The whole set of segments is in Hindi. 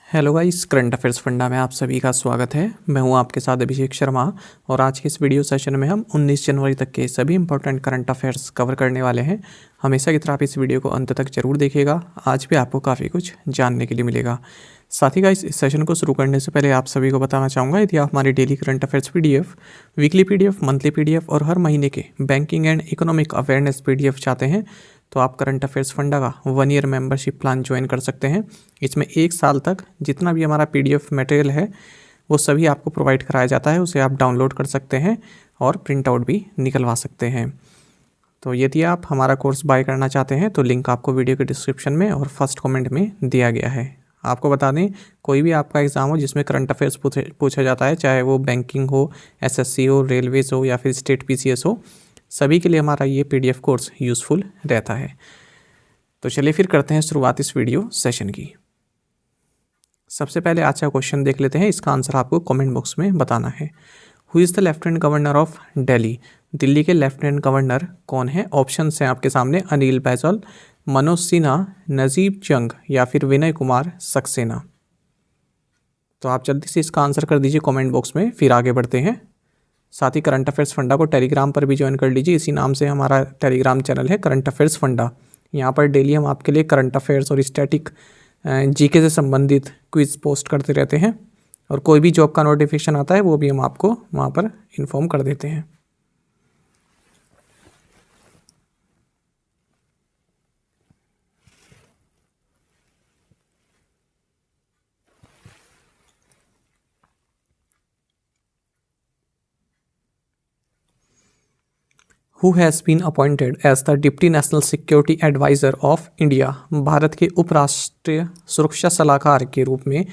Hello guys, current affairs funda में आप सभी का स्वागत है। मैं हूं आपके साथ अभिषेक शर्मा और आज के इस वीडियो सेशन में हम 19 जनवरी तक के सभी इंपॉर्टेंट करंट अफेयर्स कवर करने वाले हैं। हमेशा की तरह आप इस वीडियो को अंत तक जरूर देखिएगा, आज भी आपको काफ़ी कुछ जानने के लिए मिलेगा। साथ ही गाइस, इस सेशन को शुरू करने से पहले आप सभी को बताना चाहूँगा, यदि आप हमारी daily current affairs PDF, weekly PDF, monthly PDF और हर महीने के banking and economic awareness PDF चाहते हैं तो आप करंट अफेयर्स फंडा का 1 ईयर मेंबरशिप प्लान ज्वाइन कर सकते हैं। इसमें 1 साल तक जितना भी हमारा PDF मटेरियल है वो सभी आपको प्रोवाइड कराया जाता है, उसे आप डाउनलोड कर सकते हैं और प्रिंट आउट भी निकलवा सकते हैं। तो यदि आप हमारा कोर्स बाय करना चाहते हैं तो लिंक आपको वीडियो के डिस्क्रिप्शन में और फर्स्ट कमेंट में दिया गया है। आपको बता दें, कोई भी आपका एग्ज़ाम हो जिसमें करंट अफेयर्स पूछा जाता है, चाहे वो बैंकिंग हो, SSC हो, रेलवेज़ हो या फिर स्टेट PCS हो, सभी के लिए हमारा ये PDF कोर्स यूज़फुल रहता है। तो चलिए फिर करते हैं शुरुआत इस वीडियो सेशन की। सबसे पहले आज का क्वेश्चन देख लेते हैं, इसका आंसर आपको कमेंट बॉक्स में बताना है। Who is the lieutenant governor of Delhi? Delhi के लेफ्टिनेंट गवर्नर कौन है? ऑप्शंस हैं आपके सामने, अनिल बैजल, मनोज सिन्हा, नजीब जंग या फिर विनय कुमार सक्सेना। तो आप जल्दी से इसका आंसर कर दीजिए कमेंट बॉक्स में, फिर आगे बढ़ते हैं। साथ ही करंट अफेयर्स फंडा को टेलीग्राम पर भी ज्वाइन कर लीजिए, इसी नाम से हमारा टेलीग्राम चैनल है करंट अफेयर्स फंडा। यहाँ पर डेली हम आपके लिए करंट अफेयर्स और स्टैटिक GK से संबंधित क्विज पोस्ट करते रहते हैं और कोई भी जॉब का नोटिफिकेशन आता है वो भी हम आपको वहाँ पर इन्फॉर्म कर देते हैं। Who has been appointed as the deputy national security adviser of India? भारत के उपराष्ट्रीय सुरक्षा सलाहकार के रूप में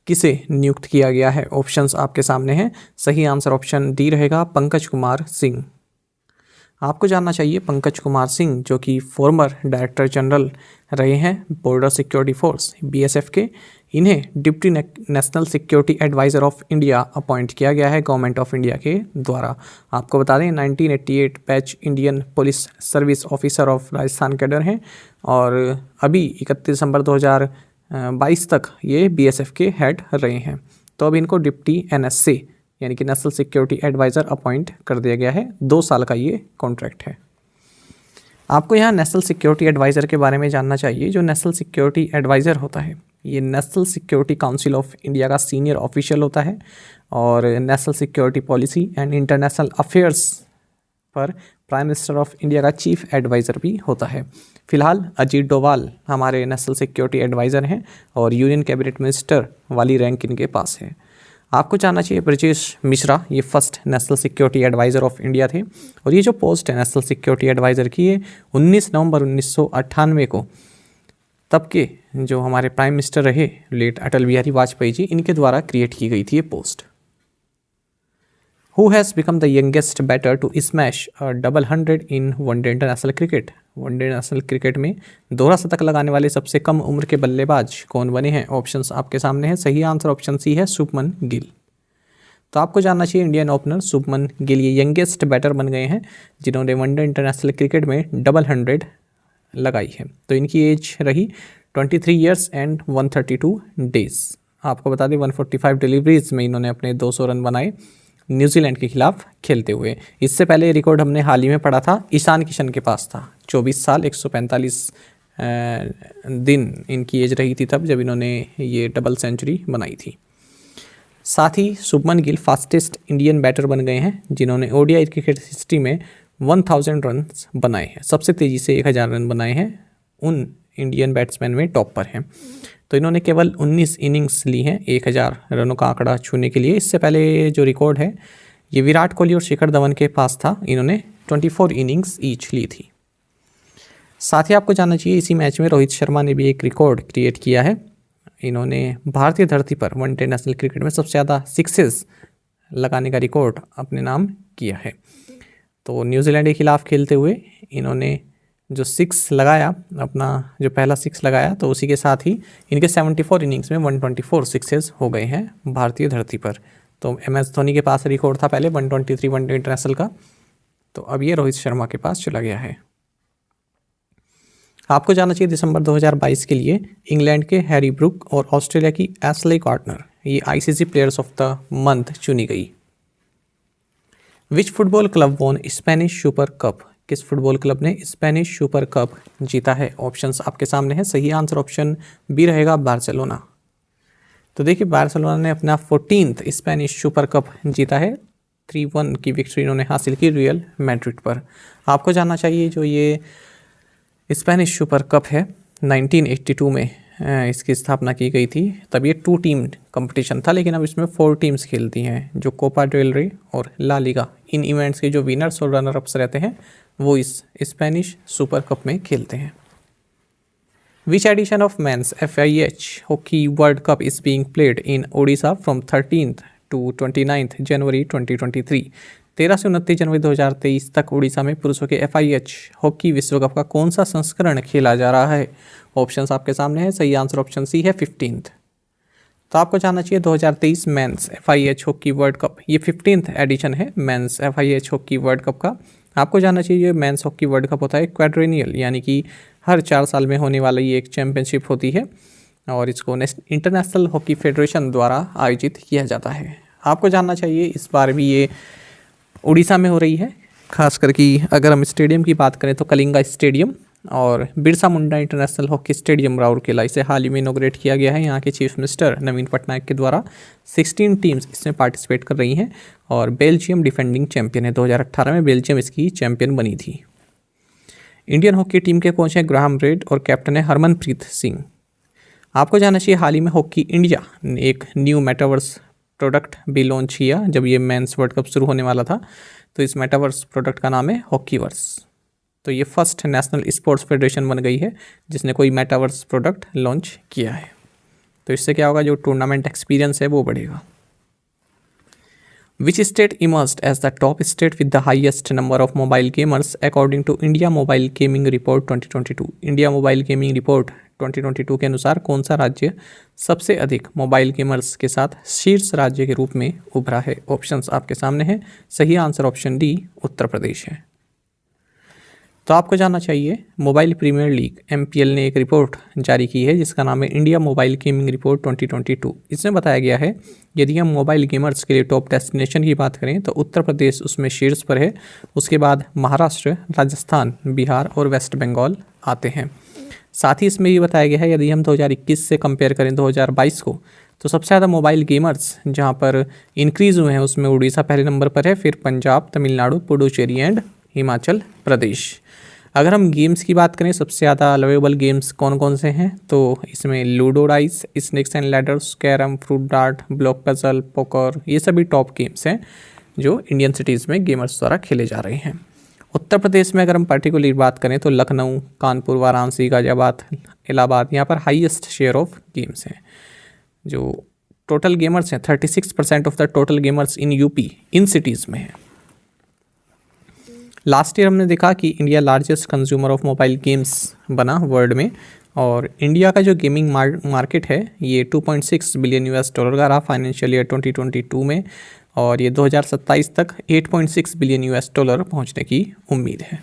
किसे नियुक्त किया गया है? ऑप्शंस आपके सामने हैं। सही आंसर ऑप्शन डी रहेगा, पंकज कुमार सिंह। आपको जानना चाहिए पंकज कुमार सिंह, जो कि फॉर्मर डायरेक्टर जनरल रहे हैं बॉर्डर सिक्योरिटी फोर्स BSF के, इन्हें deputy national security adviser of India appoint किया गया है गवर्नमेंट ऑफ इंडिया के द्वारा। आपको बता दें 1988 batch Indian police service officer of Rajasthan cadre हैं और अभी 31 दिसंबर 2022 तक ये BSF के हेड रहे हैं। तो अब इनको डिप्टी NSA यानी कि नेशनल सिक्योरिटी एडवाइज़र अपॉइंट कर दिया गया है। 2 साल का ये कॉन्ट्रैक्ट है। आपको यहाँ नेशनल सिक्योरिटी एडवाइज़र के बारे में जानना चाहिए। जो नेशनल सिक्योरिटी एडवाइज़र होता है ये national security council of India का सीनियर ऑफिशियल होता है और national security policy and international affairs पर प्राइम मिनिस्टर ऑफ इंडिया का चीफ एडवाइज़र भी होता है। फिलहाल अजीत डोभाल हमारे नेशनल सिक्योरिटी एडवाइज़र हैं और यूनियन कैबिनेट मिनिस्टर वाली रैंक इनके पास है। आपको जानना चाहिए ब्रजेश मिश्रा ये first national security adviser of India थे और ये जो पोस्ट है नेशनल सिक्योरिटी एडवाइज़र की, ये 19 नवंबर 1998 को तब के जो हमारे प्राइम मिनिस्टर रहे लेट अटल बिहारी वाजपेयी जी, इनके द्वारा क्रिएट की गई थी ये post. Who has become the youngest batter to smash double 100 in one day international cricket? One day national cricket में दोहरा शतक लगाने वाले सबसे कम उम्र के बल्लेबाज कौन बने हैं? ऑप्शंस आपके सामने हैं। सही आंसर ऑप्शन सी है, शुभमन गिल। तो आपको जानना चाहिए इंडियन ओपनर शुभमन गिल ये यंगेस्ट बैटर बन गए हैं जिन्होंने वनडे इंटरनेशनल क्रिकेट में डबल 100 लगाई है। तो इनकी एज रही 23 ईयर्स एंड 132 डेज। आपको बता दें 145 डिलीवरीज में इन्होंने अपने 200 रन बनाए न्यूजीलैंड के खिलाफ खेलते हुए। इससे पहले रिकॉर्ड हमने हाल ही में पढ़ा था, ईशान किशन के पास था। 24 साल 145 दिन इनकी एज रही थी तब जब इन्होंने ये डबल सेंचुरी बनाई थी। साथ ही Shubman Gill fastest Indian batter बन गए हैं जिन्होंने ODI क्रिकेट हिस्ट्री में 1000 रन बनाए हैं। सबसे तेज़ी से 1000 रन बनाए हैं उन इंडियन बैट्समैन में टॉप पर हैं। तो इन्होंने केवल 19 इनिंग्स ली हैं 1000 रनों का आंकड़ा छूने के लिए। इससे पहले जो रिकॉर्ड है ये विराट कोहली और शिखर धवन के पास था, इन्होंने 24 इनिंग्स ईच ली थी। साथ ही आपको जानना चाहिए इसी मैच में रोहित शर्मा ने भी एक रिकॉर्ड क्रिएट किया है। इन्होंने भारतीय धरती पर वनडे नेशनल क्रिकेट में सबसे ज़्यादा सिक्सेस लगाने का रिकॉर्ड अपने नाम किया है। तो न्यूजीलैंड के खिलाफ खेलते हुए इन्होंने जो 6 लगाया, अपना जो पहला 6 लगाया, तो उसी के साथ ही इनके 74 इनिंग्स में 124 सिक्सेस हो गए हैं भारतीय धरती पर। तो MS धोनी के पास रिकॉर्ड था पहले 123 वनडे इंटरनेशनल का, तो अब ये रोहित शर्मा के पास चला गया है। आपको जानना चाहिए दिसंबर 2022 के लिए इंग्लैंड के हैरी ब्रूक और ऑस्ट्रेलिया की एशले गार्डनर ये ICC players of the month चुनी गई। Which football club won Spanish super cup, किस फुटबॉल क्लब ने स्पेनिश सुपर कप जीता है? ऑप्शंस आपके सामने है। सही आंसर ऑप्शन बी रहेगा, बार्सिलोना। तो देखिए बार्सिलोना ने अपना 14th स्पेनिश सुपर कप जीता है। 3-1 की विक्ट्री इन्होंने हासिल की रियल मैड्रिड पर। आपको जानना चाहिए जो ये स्पेनिश सुपर कप है 1982 में इसकी स्थापना की गई थी। तब ये 2 टीम कंपटीशन था, लेकिन अब इसमें 4 टीम्स खेलती हैं, जो कोपा डेल रे और ला लीगा। इन इवेंट्स के जो विनर्स और रनर अप्स रहते हैं वो इस स्पेनिश सुपर कप में खेलते हैं। Which edition of men's FIH hockey world cup is being played in Odisha from 13th to 29th January 2023? 13 से 29 जनवरी 2023 तक उड़ीसा में पुरुषों के FIH हॉकी विश्व कप का कौन सा संस्करण खेला जा रहा है? ऑप्शंस आपके सामने है। सही आंसर ऑप्शन सी है, 15th। तो आपको जानना चाहिए 2023 men's FIH hockey world cup, ये 15th एडिशन है men's FIH hockey world cup का। आपको जानना चाहिए मेंस हॉकी वर्ल्ड कप होता है क्वाड्रेनियल, यानी कि हर 4 साल में होने वाला ये एक चैंपियनशिप होती है और इसको इंटरनेशनल हॉकी फेडरेशन द्वारा आयोजित किया जाता है। आपको जानना चाहिए इस बार भी ये उड़ीसा में हो रही है, खास करके अगर हम स्टेडियम की बात करें तो कलिंगा स्टेडियम और Birsa Munda international hockey stadium Rourkela, इसे हाल ही में इनॉग्रेट किया गया है। यहाँ के चीफ मिनिस्टर नवीन पटनायक के द्वारा 16 टीम्स इसमें पार्टिसिपेट कर रही हैं और बेल्जियम डिफेंडिंग चैंपियन है। 2018 में बेल्जियम इसकी चैंपियन बनी थी। इंडियन हॉकी टीम के कोच हैं ग्राहम रेड और कैप्टन है हरमनप्रीत सिंह। आपको जानना चाहिए हाल ही में हॉकी इंडिया ने एक न्यू मेटावर्स प्रोडक्ट भी लॉन्च किया। जब ये मेंस वर्ल्ड कप शुरू होने वाला था तो इस मेटावर्स प्रोडक्ट का नाम है हॉकीवर्स। तो ये फर्स्ट नेशनल स्पोर्ट्स फेडरेशन बन गई है जिसने कोई मेटावर्स प्रोडक्ट लॉन्च किया है। तो इससे क्या होगा, जो टूर्नामेंट एक्सपीरियंस है वो बढ़ेगा। Which state emerged as the top state with the highest number of mobile gamers according to India Mobile Gaming Report 2022? India mobile gaming report 2022 के अनुसार कौन सा राज्य सबसे अधिक मोबाइल गेमर्स के साथ शीर्ष राज्य के रूप में उभरा है? ऑप्शंस आपके सामने हैं। सही answer option D, Uttar Pradesh है। तो आपको जानना चाहिए मोबाइल प्रीमियर लीग MPL ने एक रिपोर्ट जारी की है जिसका नाम है इंडिया मोबाइल गेमिंग रिपोर्ट 2022। इसमें बताया गया है यदि हम मोबाइल गेमर्स के लिए टॉप डेस्टिनेशन की बात करें तो उत्तर प्रदेश उसमें शीर्ष पर है। उसके बाद महाराष्ट्र, राजस्थान, बिहार और वेस्ट बंगाल आते हैं। साथ ही इसमें ये बताया गया है यदि हम 2021 से कंपेयर करें 2022 को तो सबसे ज़्यादा मोबाइल गेमर्स जहाँ पर इंक्रीज़ हुए हैं उसमें उड़ीसा पहले नंबर पर है, फिर पंजाब, तमिलनाडु, पुडुचेरी एंड हिमाचल प्रदेश। अगर हम गेम्स की बात करें सबसे ज़्यादा अवेलेबल गेम्स कौन कौन से हैं तो इसमें ludo dice, snakes and ladders, carrom, fruit dart, block puzzle, poker, ये सभी टॉप गेम्स हैं जो इंडियन सिटीज़ में गेमर्स द्वारा खेले जा रहे हैं। उत्तर प्रदेश में अगर हम पर्टिकुलरली बात करें तो लखनऊ, कानपुर, वाराणसी, गाजियाबाद, इलाहाबाद, यहाँ पर हाईएस्ट शेयर ऑफ गेम्स हैं। जो टोटल गेमर्स हैं 36% of the total gamers in UP in cities में है। लास्ट ईयर हमने देखा कि India largest consumer of mobile games बना वर्ल्ड में और इंडिया का जो गेमिंग मार्केट है ये $2.6 बिलियन का रहा फाइनेंशियल ईयर 2022 में और ये 2027 तक $8.6 बिलियन पहुंचने की उम्मीद है।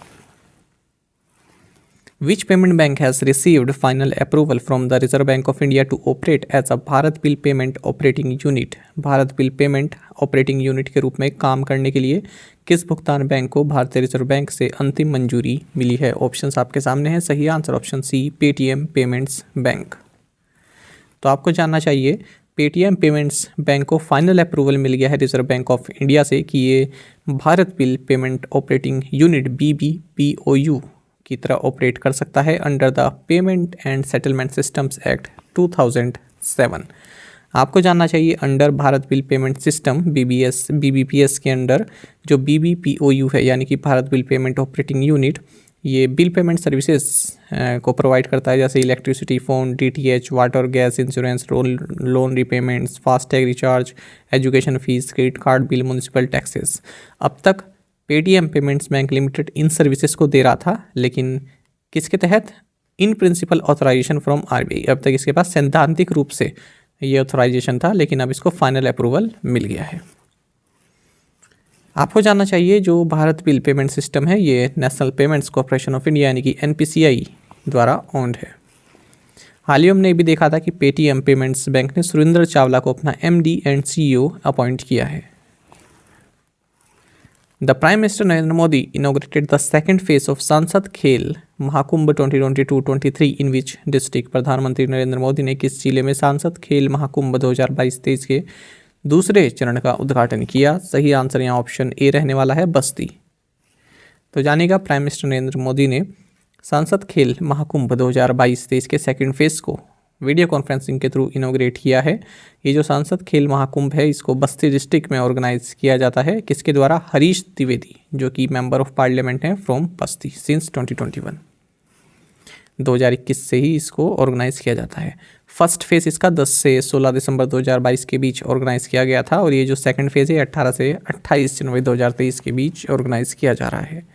Which payment bank has received final approval from the Reserve Bank of India to operate as a Bharat bill payment operating unit? Bharat bill payment operating unit के रूप में काम करने के लिए किस भुगतान बैंक को भारतीय रिजर्व बैंक से अंतिम मंजूरी मिली है? ऑप्शंस आपके सामने हैं। सही answer option C, Paytm payments bank. तो आपको जानना चाहिए पेटीएम पेमेंट्स बैंक को फाइनल अप्रूवल मिल गया है रिजर्व बैंक ऑफ इंडिया से कि ये Bharat bill payment operating unit BBPOU की तरह ऑपरेट कर सकता है under the payment and settlement systems act 2007। आपको जानना चाहिए under Bharat bill payment system BBPS के अंडर जो BBPOU है यानी कि Bharat bill payment operating unit, ये बिल पेमेंट सर्विसेज को प्रोवाइड करता है जैसे electricity, phone, DTH, water, gas, insurance, loan repayments, FASTag recharge, education fees, credit card bill, municipal taxes. अब तक पेटीएम पेमेंट्स बैंक लिमिटेड इन सर्विसेज को दे रहा था, लेकिन किसके तहत? In principle authorisation from RBI। अब तक इसके पास सैद्धांतिक रूप से ये ऑथराइजेशन था, लेकिन अब इसको फाइनल अप्रूवल मिल गया है। आपको जानना चाहिए जो भारत बिल पेमेंट सिस्टम है ये national payments corporation of India यानी कि NPCI द्वारा ओन्ड है। हाल ही हमने भी देखा था कि पेटीएम पेमेंट्स बैंक ने सुरेंद्र चावला को अपना MD एंड CEO अपॉइंट किया है। The prime minister Narendra Modi inaugurated the second phase of सांसद खेल महाकुंभ 2022-23 इन विच डिस्ट्रिक्ट। प्रधानमंत्री नरेंद्र मोदी ने किस जिले में सांसद खेल महाकुंभ 2022-23 के दूसरे चरण का उद्घाटन किया? सही आंसर यहाँ ऑप्शन ए रहने वाला है, बस्ती। तो जानिएगा, प्राइम मिनिस्टर नरेंद्र मोदी ने सांसद खेल महाकुंभ 2022-23 के सेकंड फेज को वीडियो कॉन्फ्रेंसिंग के थ्रू इनोग्रेट किया है। ये जो सांसद खेल महाकुंभ है, इसको बस्ती डिस्ट्रिक्ट में ऑर्गेनाइज किया जाता है। किसके द्वारा? हरीश द्विवेदी, जो कि मेंबर ऑफ पार्लियामेंट हैं फ्रॉम बस्ती सिंस 2021। 2021 से ही इसको ऑर्गेनाइज किया जाता है। फर्स्ट फेज़ इसका 10 से 16 दिसंबर 2022 के बीच ऑर्गेनाइज किया गया था, और ये जो सेकंड फेज़ है 18 से 28 जनवरी 2023 के बीच ऑर्गेनाइज किया जा रहा है।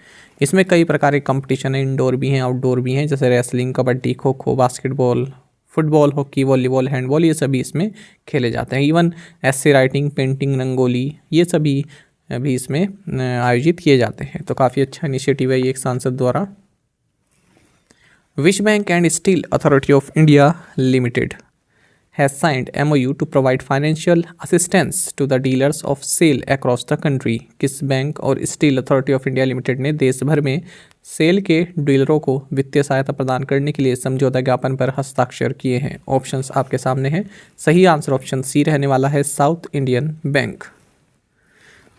इसमें कई प्रकार के कंपटीशन है, इंडोर भी हैं, आउटडोर भी हैं, जैसे wrestling, kabaddi, kho kho, basketball, football, hockey, volleyball, handball, ये सभी इसमें खेले जाते हैं। इवन ऐसे राइटिंग, पेंटिंग, रंगोली, ये सभी भी इसमें आयोजित किए जाते हैं। तो काफ़ी अच्छा इनिशिएटिव है ये एक सांसद द्वारा। Which bank and steel authority of India limited has signed MOU to provide financial assistance to the dealers of SAIL across the country। किस बैंक और steel authority of India limited ने देश भर में सेल के डीलरों को वित्तीय सहायता प्रदान करने के लिए समझौता ज्ञापन पर हस्ताक्षर किए हैं? ऑप्शंस आपके सामने हैं। सही आंसर ऑप्शन सी रहने वाला है, साउथ इंडियन बैंक।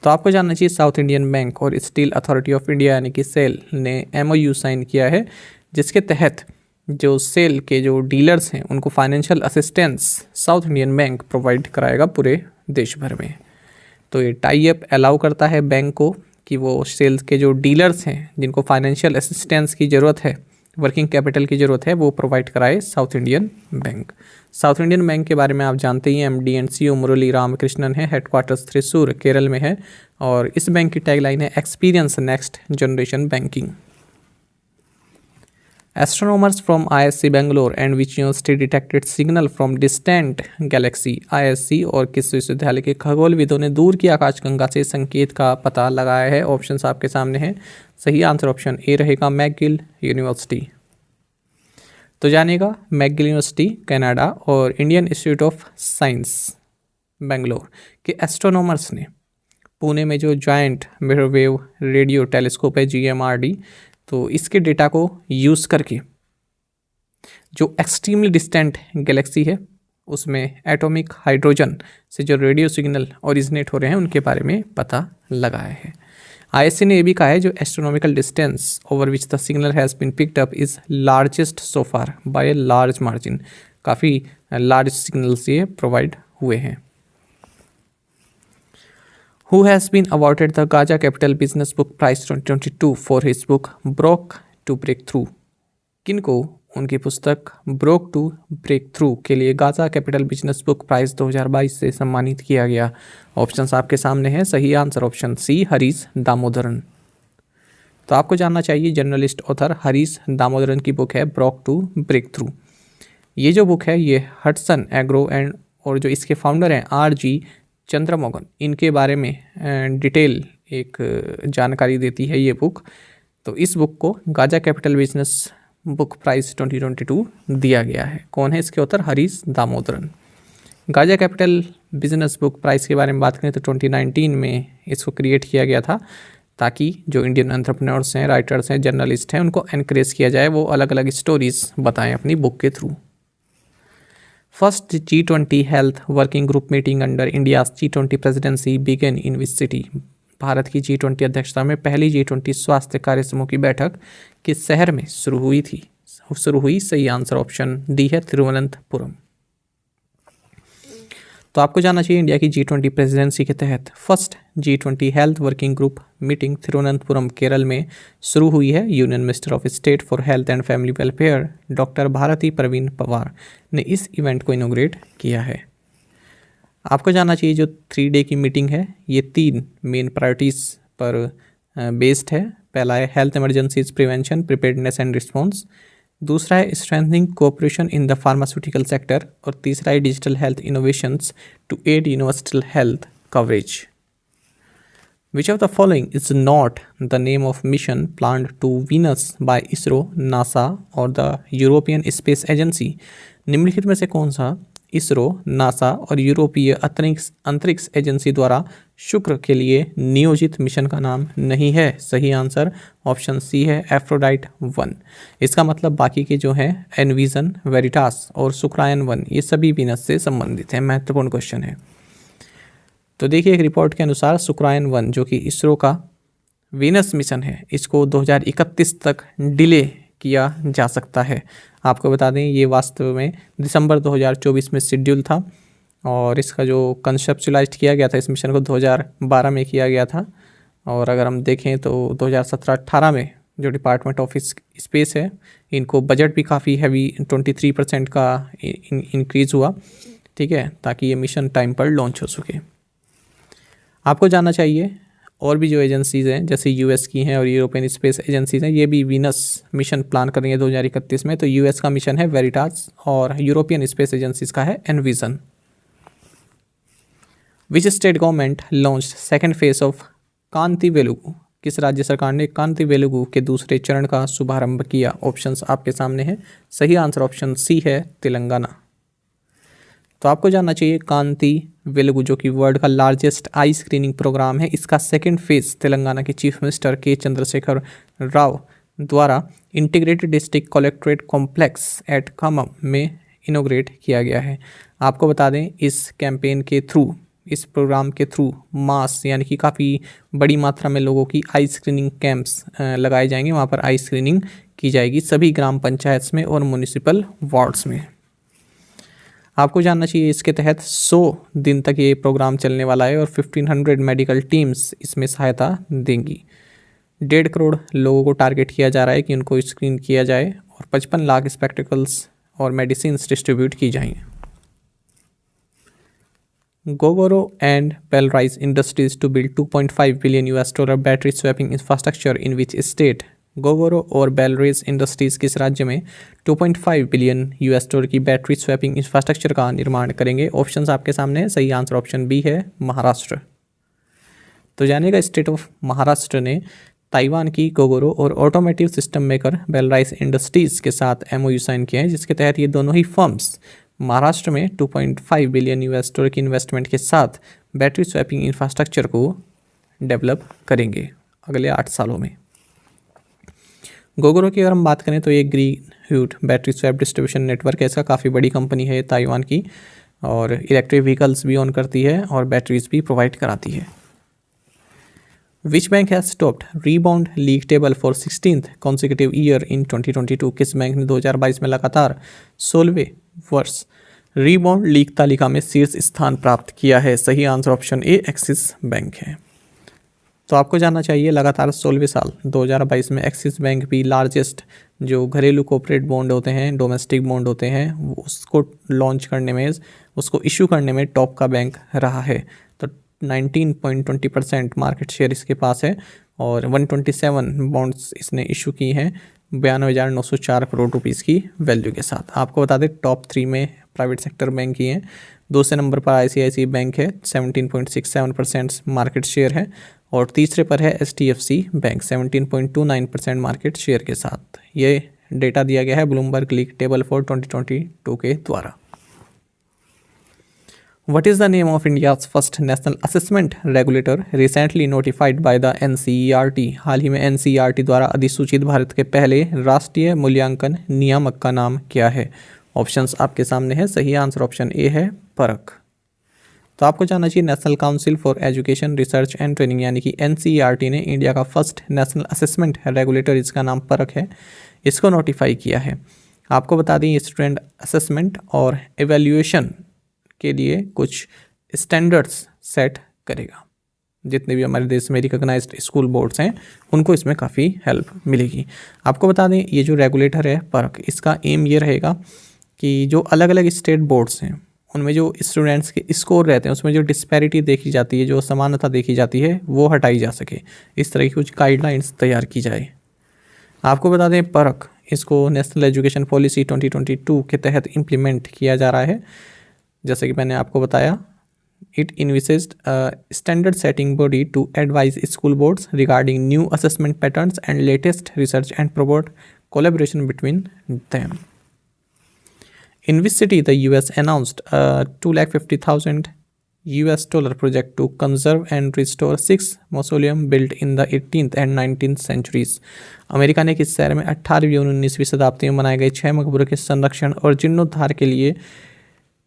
तो आपको जानना चाहिए, साउथ इंडियन बैंक और स्टील अथॉरिटी ऑफ इंडिया यानी कि सेल ने MOU साइन किया है, जिसके तहत जो सेल के जो डीलर्स हैं उनको financial assistance south Indian bank provide कराएगा पूरे देश भर में। तो ये टाई अप अलाउ करता है बैंक को कि वो सेल्स के जो डीलर्स हैं जिनको फाइनेंशियल असिस्टेंस की ज़रूरत है, वर्किंग कैपिटल की ज़रूरत है, वो प्रोवाइड कराए south Indian bank. South Indian bank के बारे में आप जानते ही हैं, MD एंड CEO मुरली रामकृष्णन है, हेडक्वार्टर्स त्रिशूर केरल में है, और इस बैंक की टैगलाइन है experience next generation banking. Astronomers from ISC Bangalore and which university detected signal from distant galaxy? ISC और किस विश्वविद्यालय के खगोलविदों ने दूर की आकाशगंगा से संकेत का पता लगाया है? ऑप्शंस आपके सामने हैं। सही आंसर ऑप्शन ए रहेगा, मैकगिल यूनिवर्सिटी। तो जानिएगा, मैकगिल यूनिवर्सिटी कनाडा और Indian institute of science Bangalore के एस्ट्रोनॉमर्स ने पुणे में जो जॉइंट मिररवेव रेडियो टेलीस्कोप है GMRD, तो इसके डेटा को यूज़ करके जो एक्सट्रीमली डिस्टेंट गैलेक्सी है उसमें एटॉमिक हाइड्रोजन से जो रेडियो सिग्नल ओरिजिनेट हो रहे हैं उनके बारे में पता लगाया है। ISC ने यह भी कहा है जो astronomical distance over which the signal has been picked up is largest so far by a large margin. काफ़ी लार्ज सिग्नल्स ये प्रोवाइड हुए हैं। Who has been awarded the Gaja Capital Business Book Prize 2022 for his book Broke to Breakthrough? किनको उनकी पुस्तक ब्रोक टू ब्रेक थ्रू के लिए Gaja capital business book prize 2022 से सम्मानित किया गया? ऑप्शंस आपके सामने हैं। सही answer option C, Harish Damodaran. तो आपको जानना चाहिए, जर्नलिस्ट ऑथर हरीश दामोदरन की बुक है ब्रोक टू ब्रेक थ्रू। ये जो बुक है ये हटसन एग्रो एंड और जो इसके फाउंडर हैं RG चंद्रमोहन, इनके बारे में डिटेल एक जानकारी देती है ये बुक। तो इस बुक को Gaja capital business book prize 2022 दिया गया है। कौन है इसके author? Harish Damodaran. Gaja capital business book prize के बारे में बात करें तो 2019 में इसको क्रिएट किया गया था, ताकि जो इंडियन एंटरप्रेन्योर्स हैं, राइटर्स हैं, जर्नलिस्ट हैं, उनको एनकरेज किया जाए, वो अलग अलग स्टोरीज़ बताएं अपनी बुक के through. First G20 health working group meeting under India's G20 presidency begin in which city? भारत की G20 अध्यक्षता में पहली G20 स्वास्थ्य कार्य समूह की बैठक किस शहर में शुरू हुई? सही आंसर ऑप्शन डी है, तिरुवनंतपुरम। तो आपको जानना चाहिए, इंडिया की G20 प्रेसिडेंसी के तहत first G20 health working group meeting Thiruvananthapuram Kerala में शुरू हुई है। Union minister of state for health and family welfare doctor Bharati Pravin Pawar ने इस इवेंट को इनोग्रेट किया है। आपको जानना चाहिए, जो 3 डे की मीटिंग है ये 3 मेन प्रायोरिटीज़ पर बेस्ड है। पहला है health emergencies prevention, preparedness and response. दूसरा है strengthening cooperation in the pharmaceutical sector, और तीसरा है digital health innovations to aid universal health coverage. Which of the following is not the name of mission planned to Venus by ISRO, NASA और द यूरोपियन स्पेस एजेंसी? निम्नलिखित में से कौन सा इसरो, नासा और यूरोपीय अंतरिक्ष एजेंसी द्वारा शुक्र के लिए नियोजित मिशन का नाम नहीं है? सही आंसर ऑप्शन सी है, एफ्रोडाइट 1। इसका मतलब बाकी के जो हैं एनविजन, वेरिटास और शुक्रायन 1 ये सभी वीनस से संबंधित हैं। महत्वपूर्ण क्वेश्चन है। तो देखिए, एक रिपोर्ट के अनुसार शुक्रायन 1 जो कि इसरो का वीनस मिशन है, इसको 2031 तक डिले किया जा सकता है। आपको बता दें ये वास्तव में दिसंबर 2024 में शेड्यूल था और इसका जो कंसेप्चुलाइज किया गया था इस मिशन को 2012 में किया गया था। और अगर हम देखें तो 2017-18 में जो डिपार्टमेंट ऑफ स्पेस है इनको बजट भी काफ़ी हैवी 23% का इंक्रीज़ हुआ, ठीक है, ताकि ये मिशन टाइम पर लॉन्च हो सके। आपको जानना चाहिए और भी जो एजेंसीज़ हैं जैसे यूएस की हैं और यूरोपियन स्पेस एजेंसीज़ हैं, ये भी वीनस मिशन प्लान कर रही है 2031 में। तो यूएस का मिशन है वेरिटास और यूरोपियन स्पेस एजेंसीज का है Envision. Which state government launch second phase of Kanti Velugu? किस राज्य सरकार ने कांति वेलुगु के दूसरे चरण का शुभारंभ किया? ऑप्शंस आपके सामने हैं। सही आंसर ऑप्शन सी है, तेलंगाना। तो आपको जानना चाहिए कांति वेलुगु जो कि वर्ल्ड का लार्जेस्ट आई स्क्रीनिंग प्रोग्राम है, इसका सेकेंड फेज तेलंगाना के चीफ मिनिस्टर के चंद्रशेखर राव द्वारा integrated district collectorate complex at Khammam में इनोग्रेट किया गया है। आपको बता दें इस कैंपेन के थ्रू, इस प्रोग्राम के थ्रू मास यानी कि काफ़ी बड़ी मात्रा में लोगों की आई स्क्रीनिंग कैंप्स लगाए जाएंगे। वहाँ पर आई स्क्रीनिंग की जाएगी सभी ग्राम पंचायत में और म्यूनिसिपल वार्ड्स में। आपको जानना चाहिए इसके तहत 100 दिन तक ये प्रोग्राम चलने वाला है और 1500 मेडिकल टीम्स इसमें सहायता देंगी। 1.5 करोड़ लोगों को टारगेट किया जा रहा है कि उनको स्क्रीन किया जाए और 55 लाख स्पेक्टिकल्स और मेडिसिन डिस्ट्रीब्यूट की जाएंगी। Gogoro and Bellrise Industries to build $2.5 billion battery swapping infrastructure in which state? Gogoro और बेलरेज इंडस्ट्रीज किस राज्य में 2.5 बिलियन $, की बैटरी स्वैपिंग इंफ्रास्ट्रक्चर का निर्माण करेंगे? ऑप्शंस आपके सामने है। सही आंसर ऑप्शन बी है, महाराष्ट्र। तो जानेगा, स्टेट ऑफ महाराष्ट्र ने ताइवान की गोगोरो और ऑटोमेटिव सिस्टम मेकर बेलराइस इंडस्ट्रीज के साथ एमओयू साइन किए हैं, जिसके तहत ये दोनों ही फर्म्स महाराष्ट्र में 2.5 बिलियन $, की इन्वेस्टमेंट के साथ बैटरी स्वैपिंग इंफ्रास्ट्रक्चर को डेवलप करेंगे अगले 8 सालों में। गोगोरो की अगर हम बात करें तो ये green ह्यूड battery swap distribution network है, इसका काफ़ी बड़ी कंपनी है ताइवान की और इलेक्ट्रिक व्हीकल्स भी ऑन करती है और बैटरीज भी प्रोवाइड कराती है। Which bank has stopped rebound league table for 16th consecutive year in 2022? किस बैंक ने 2022 में लगातार 16वें वर्ष रीबाउंड लीग तालिका में शीर्ष स्थान प्राप्त किया है? सही answer option A, axis bank है। तो आपको जानना चाहिए लगातार 16वें साल 2022 में एक्सिस बैंक भी लार्जेस्ट जो घरेलू कॉर्पोरेट बॉन्ड होते हैं, डोमेस्टिक बॉन्ड होते हैं, उसको लॉन्च करने में, उसको इशू करने में टॉप का बैंक रहा है। तो 19.20% मार्केट शेयर इसके पास है और 127 बॉन्ड्स इसने इशू की हैं 92,904 करोड़ रुपीज़ की वैल्यू के साथ। आपको बता दें टॉप 3 में प्राइवेट सेक्टर बैंक ही हैं। दूसरे नंबर पर ICICI बैंक है, 17.67% मार्केट शेयर है और तीसरे पर है HDFC बैंक 17.29% मार्केट शेयर के साथ। ये डेटा दिया गया है ब्लूमबर्ग लीग टेबल फॉर 2022 के द्वारा। What is the name of India's first national assessment regulator recently notified by the NCERT? हाल ही में NCERT द्वारा अधिसूचित भारत के पहले राष्ट्रीय मूल्यांकन नियामक का नाम क्या है? ऑप्शंस आपके सामने है। सही आंसर ऑप्शन ए है, परख। तो आपको जानना चाहिए national council for education research and training यानी कि NCERT ने इंडिया का फर्स्ट नेशनल असेसमेंट रेगुलेटर, इसका नाम परख है, इसको नोटिफाई किया है। आपको बता दें स्टूडेंट असेसमेंट और एवेल्यूएशन के लिए कुछ स्टैंडर्ड्स सेट करेगा। जितने भी हमारे देश में रिकॉग्नाइज्ड स्कूल बोर्ड्स हैं उनको इसमें काफ़ी हेल्प मिलेगी। आपको बता दें ये जो रेगुलेटर है परख, इसका एम ये रहेगा कि जो अलग अलग स्टेट बोर्ड्स हैं उनमें जो स्टूडेंट्स के स्कोर रहते हैं उसमें जो डिस्पैरिटी देखी जाती है, जो असमानता देखी जाती है, वो हटाई जा सके। इस तरह की कुछ गाइडलाइंस तैयार की जाए। आपको बता दें परख इसको नेशनल एजुकेशन पॉलिसी 2022 के तहत इम्प्लीमेंट किया जा रहा है। जैसे कि मैंने आपको बताया It envisaged a standard setting body to advise school boards regarding new assessment patterns and latest research and promote collaboration between them. In which city the US announced a $250,000 project to conserve and restore 6 mausoleum built in the 18th and 19th centuries? America ने किस शहर में 18वीं और 19वीं शताब्दी में बनाए गए 6 मकबरों के संरक्षण और जीर्णोद्धार के लिए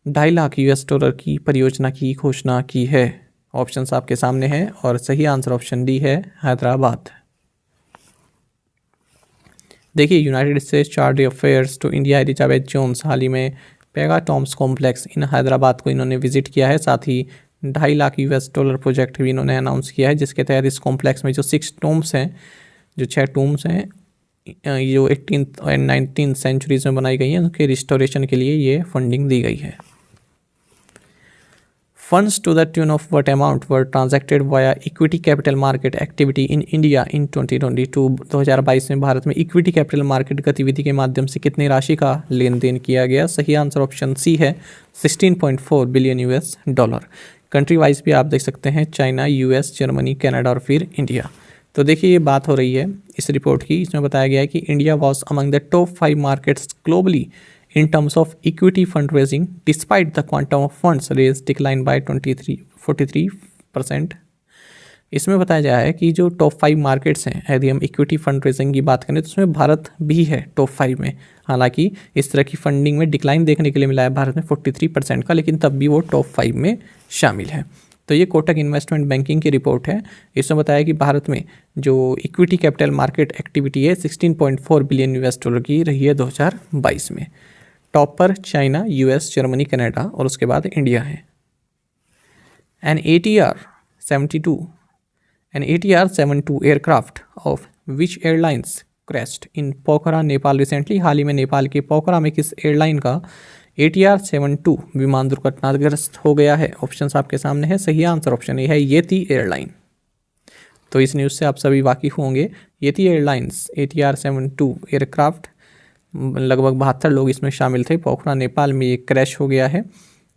$250,000 की परियोजना की घोषणा की है? ऑप्शंस आपके सामने हैं और सही आंसर ऑप्शन डी है हैदराबाद। देखिए, United States chargé d'affaires to India Elizabeth Jones हाल ही में पेगा टॉम्स कॉम्प्लेक्स इन हैदराबाद को इन्होंने विजिट किया है। साथ ही $250,000 प्रोजेक्ट भी इन्होंने अनाउंस किया है, जिसके तहत इस कॉम्प्लेक्स में जो 6 टूम्स हैं, जो 6 टूम्स हैं, जो 18th एंड 19th सेंचुरीज में बनाई गई हैं, उनके रिस्टोरेशन के लिए ये फंडिंग दी गई है। Funds to the tune of what amount were transacted via equity capital market activity in India in 2022? 2022 में भारत में इक्विटी कैपिटल मार्केट गतिविधि के माध्यम से कितनी राशि का लेन देन किया गया? सही आंसर ऑप्शन सी है 16.4 बिलियन US$। कंट्री वाइज भी आप देख सकते हैं, चाइना, US, जर्मनी, कनाडा और फिर इंडिया। तो देखिए, ये बात हो रही है इस रिपोर्ट की। इसमें बताया गया है कि India was among the top 5 markets globally in terms of equity fundraising despite the quantum of funds raised declined by 43%। इसमें बताया गया है कि जो टॉप 5 मार्केट्स हैं, यदि हम इक्विटी फंड रेजिंग की बात करें तो उसमें भारत भी है टॉप 5 में। हालांकि इस तरह की फंडिंग में डिक्लाइन देखने के लिए मिला है भारत में 43% का, लेकिन तब भी वो टॉप 5 में शामिल है। तो ये कोटक इन्वेस्टमेंट बैंकिंग की रिपोर्ट है। इसमें बताया कि भारत में जो इक्विटी कैपिटल मार्केट एक्टिविटी है 16.4 बिलियन US$ की रही है 2022 में। टॉप पर चाइना, US, जर्मनी, कनाडा और उसके बाद इंडिया है। An ATR 72 aircraft of which airlines crashed in Pokhara, Nepal recently? हाल ही में नेपाल के पोखरा में किस एयरलाइन का ATR 72 विमान दुर्घटनाग्रस्त हो गया है? ऑप्शंस आपके सामने है। सही आंसर ऑप्शन ए है येती एयरलाइन। तो इस न्यूज़ से आप सभी वाकिफ होंगे। येती एयरलाइंस ATR 72 एयरक्राफ्ट, लगभग 72 लोग इसमें शामिल थे। पोखरा नेपाल में ये क्रैश हो गया है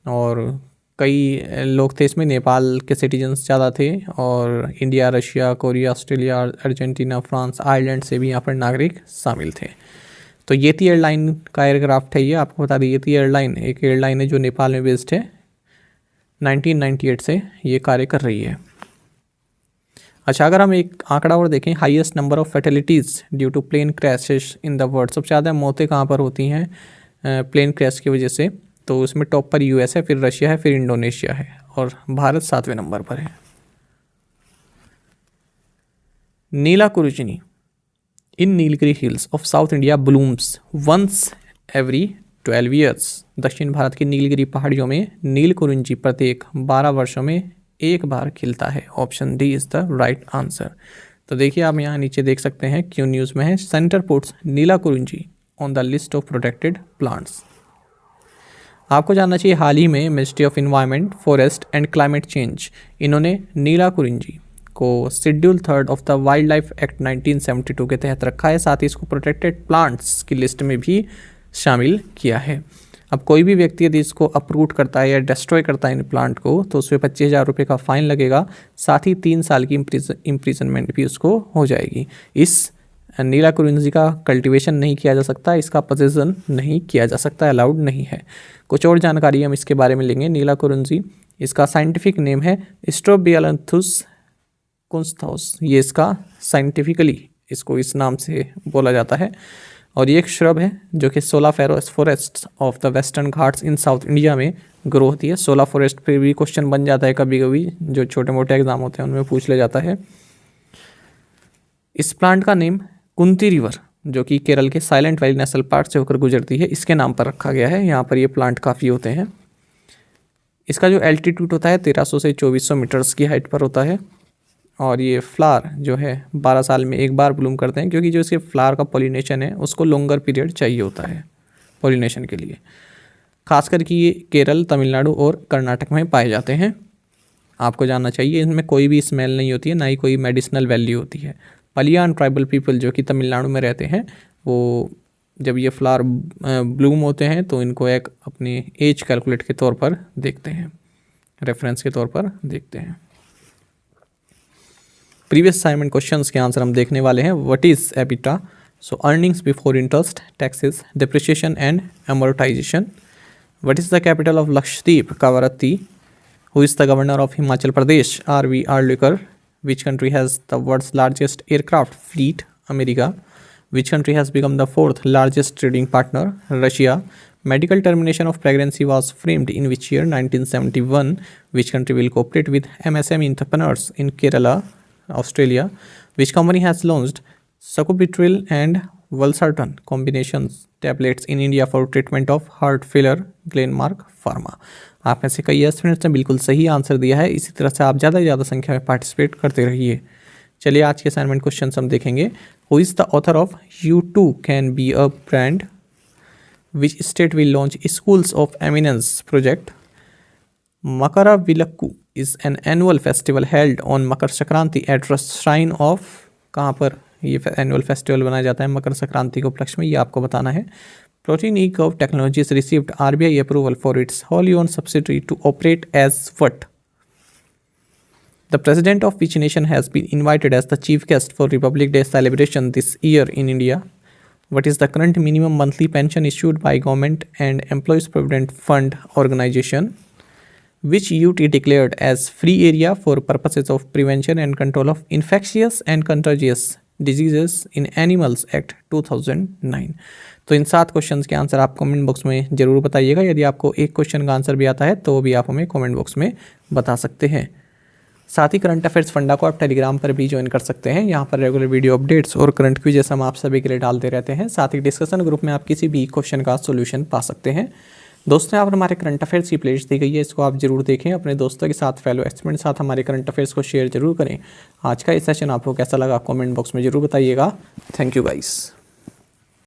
और कई लोग थे इसमें, नेपाल के सिटीजन्स ज़्यादा थे और India, Russia, Korea, Australia, Argentina, France, Ireland से भी यहाँ पर नागरिक शामिल थे। तो येती एयरलाइन का एयरक्राफ्ट है ये। आपको बता दें, येती एयरलाइन एक एयरलाइन है जो नेपाल में बेस्ड है। 1998 से ये कार्य कर रही है। अच्छा, अगर हम एक आंकड़ा और देखें, highest number of fatalities due to plane crashes in the world, सबसे ज़्यादा मौतें कहाँ पर होती हैं प्लेन क्रैश की वजह से? तो उसमें टॉप पर US है, फिर रशिया है, फिर इंडोनेशिया है और भारत 7वें नंबर पर है। Neelakurinji in Nilgiri hills of south India blooms once every 12 years. दक्षिण भारत की नीलगिरी पहाड़ियों में नीलकुरुंजी प्रत्येक 12 वर्षों में एक बार खिलता है। Option D is the right answer. तो देखिए, आप यहाँ नीचे देख सकते हैं, क्यों न्यूज़ में है, centre puts Neelakurinji on the list of protected plants. आपको जानना चाहिए, हाल ही में ministry of environment, forest and climate change, इन्होंने नीलाकुरुंजी को schedule 3 of the wild life act 1972 के तहत रखा है। साथ ही इसको प्रोटेक्टेड प्लांट्स की लिस्ट में भी शामिल किया है। अब कोई भी व्यक्ति यदि इसको अप्रूट करता है या डिस्ट्रॉय करता है इन प्लांट को, तो उस पर 25,000 रुपये का फाइन लगेगा। साथ ही 3 साल की इम्प्रिजनमेंट भी उसको हो जाएगी। इस नीलाकुरुंजी का कल्टीवेशन नहीं किया जा सकता, इसका पोजेसन नहीं किया जा सकता, अलाउड नहीं है। कुछ और जानकारी हम इसके बारे में लेंगे। नीलाकुरुंजी, इसका साइंटिफिक नेम है स्ट्रोबियालंथुस कुंस्थाउस। ये इसका साइंटिफिकली इसको इस नाम से बोला जाता है और ये एक श्रब है जो कि सोला forest of the western Ghats in south India में ग्रो होती है। सोला फॉरेस्ट पे भी क्वेश्चन बन जाता है कभी कभी, जो छोटे मोटे एग्जाम होते हैं उनमें पूछ ले जाता है। इस प्लांट का नेम कुंती रिवर, जो कि केरल के साइलेंट वैली नेशनल पार्क से होकर गुजरती है, इसके नाम पर रखा गया है। यहाँ पर ये प्लांट काफ़ी होते हैं। इसका जो एल्टीट्यूड होता है 1300 से 2400 मीटर्स की हाइट पर होता है और ये फ्लावर जो है 12 साल में एक बार ब्लूम करते हैं, क्योंकि जो इसके फ्लावर का पॉलिनेशन है उसको लॉन्गर पीरियड चाहिए होता है पॉलिनेशन के लिए। खासकर कि ये केरल, तमिलनाडु और कर्नाटक में पाए जाते हैं। आपको जानना चाहिए, इनमें कोई भी स्मेल नहीं होती है, ना ही कोई मेडिसिनल वैल्यू होती है। पलियान ट्राइबल पीपल जो कि तमिलनाडु में रहते हैं, वो जब ये फ्लावर ब्लूम होते हैं तो इनको एक अपनी एज कैलकुलेट के तौर पर देखते हैं। रेफरेंस के तौर पर देखते हैं। प्रीवियस असाइनमेंट क्वेश्चंस के आंसर हम देखने वाले हैं। What is EBITDA? So earnings before interest, taxes, depreciation and amortization. What is the capital of Lakshadweep? Kavaratti. Who is the governor of Himachal Pradesh? R.V. Arlikar. Which country has the world's largest aircraft fleet? America. Which country has become the fourth largest trading partner? Russia. Medical termination of pregnancy was framed in which year? 1971. Which country will cooperate with MSME entrepreneurs in Kerala, Australia? Which company has launched Sacubitril and Valsartan combinations tablets in India for treatment of heart failure? Glenmark Pharma. आप में से कई स्टूडेंट्स ने बिल्कुल सही आंसर दिया है। इसी तरह से आप ज़्यादा से ज़्यादा संख्या में पार्टिसिपेट करते रहिए। चलिए आज के असाइनमेंट क्वेश्चन हम देखेंगे। Who is the author of you too can be a brand? Which state will launch schools of eminence project? Makaravilakku is an annual festival held on Makar Sankranti at shrine of, कहाँ पर ये एनुअल फेस्टिवल बनाया जाता है मकर संक्रांति के उपलक्ष्य में, ये आपको बताना है। Protein E-Curve Technologies received RBI approval for its wholly owned subsidiary to operate as what? The president of which nation has been invited as the chief guest for Republic Day celebration this year in India? What is the current minimum monthly pension issued by Government and Employees Provident Fund Organization? Which UT declared as free area for purposes of prevention and control of infectious and contagious diseases in Animals Act 2009? तो इन 7 क्वेश्चंस के आंसर आप कमेंट बॉक्स में ज़रूर बताइएगा। यदि आपको एक क्वेश्चन का आंसर भी आता है तो भी आप हमें कमेंट बॉक्स में बता सकते हैं। साथ ही करंट अफेयर्स फंडा को आप टेलीग्राम पर भी ज्वाइन कर सकते हैं। यहाँ पर रेगुलर वीडियो अपडेट्स और करंट क्विज़ेस हम आप सभी के लिए डालते रहते हैं। साथ ही डिस्कशन ग्रुप में आप किसी भी क्वेश्चन का सोल्यूशन पा सकते हैं। दोस्तों, यहाँ पर हमारे करंट अफेयर्स की प्लेलिस्ट दी गई है, इसको आप जरूर देखें। अपने दोस्तों के साथ, फेलो एक्सपर्ट के साथ हमारे करंट अफेयर्स को शेयर जरूर करें। आज का ये सेशन आपको कैसा लगा कमेंट बॉक्स में जरूर बताइएगा। Thank you guys.